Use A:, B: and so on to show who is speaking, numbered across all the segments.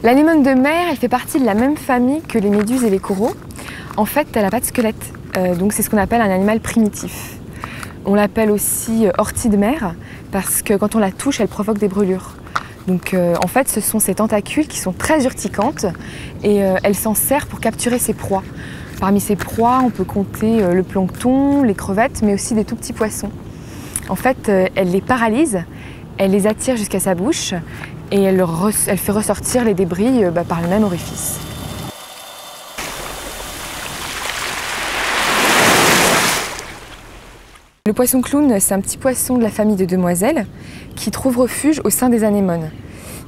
A: L'anémone de mer, elle fait partie de la même famille que les méduses et les coraux. En fait, elle n'a pas de squelette, donc c'est ce qu'on appelle un animal primitif. On l'appelle aussi ortie de mer parce que quand on la touche, elle provoque des brûlures. Donc en fait, ce sont ces tentacules qui sont très urticantes et elle s'en sert pour capturer ses proies. Parmi ses proies, on peut compter le plancton, les crevettes, mais aussi des tout petits poissons. En fait, elle les paralyse, elle les attire jusqu'à sa bouche et elle fait ressortir les débris par le même orifice. Le poisson clown, c'est un petit poisson de la famille de demoiselles qui trouve refuge au sein des anémones.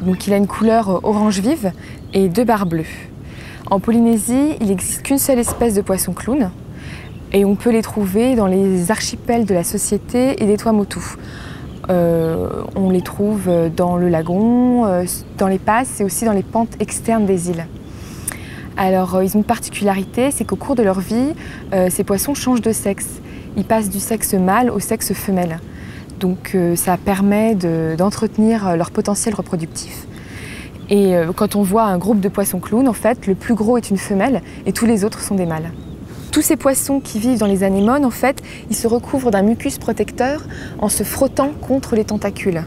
A: Donc, il a une couleur orange vive et 2 barres bleues. En Polynésie, il n'existe qu'une seule espèce de poisson clown et on peut les trouver dans les archipels de la Société et des Tuamotu. On les trouve dans le lagon, dans les passes et aussi dans les pentes externes des îles. Alors, ils ont une particularité, c'est qu'au cours de leur vie, ces poissons changent de sexe. Ils passent du sexe mâle au sexe femelle. Donc ça permet d'entretenir leur potentiel reproductif. Et quand on voit un groupe de poissons clowns, en fait, le plus gros est une femelle et tous les autres sont des mâles. Tous ces poissons qui vivent dans les anémones, en fait, ils se recouvrent d'un mucus protecteur en se frottant contre les tentacules.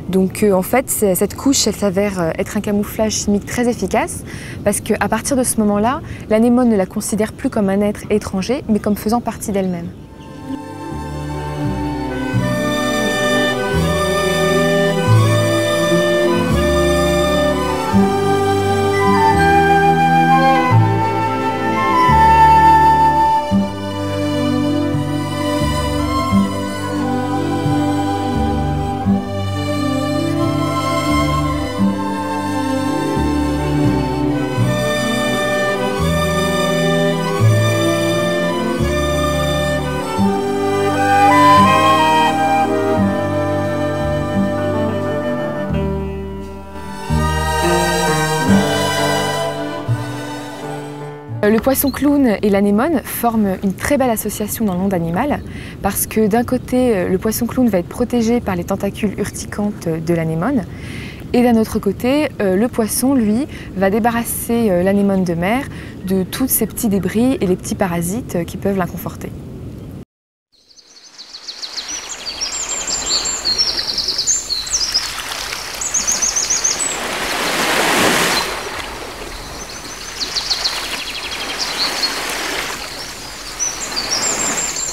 A: Donc en fait, cette couche, elle s'avère être un camouflage chimique très efficace parce qu'à partir de ce moment-là, l'anémone ne la considère plus comme un être étranger, mais comme faisant partie d'elle-même. Le poisson clown et l'anémone forment une très belle association dans le monde animal parce que d'un côté, le poisson clown va être protégé par les tentacules urticantes de l'anémone et d'un autre côté, le poisson, lui, va débarrasser l'anémone de mer de tous ces petits débris et les petits parasites qui peuvent l'inconforter.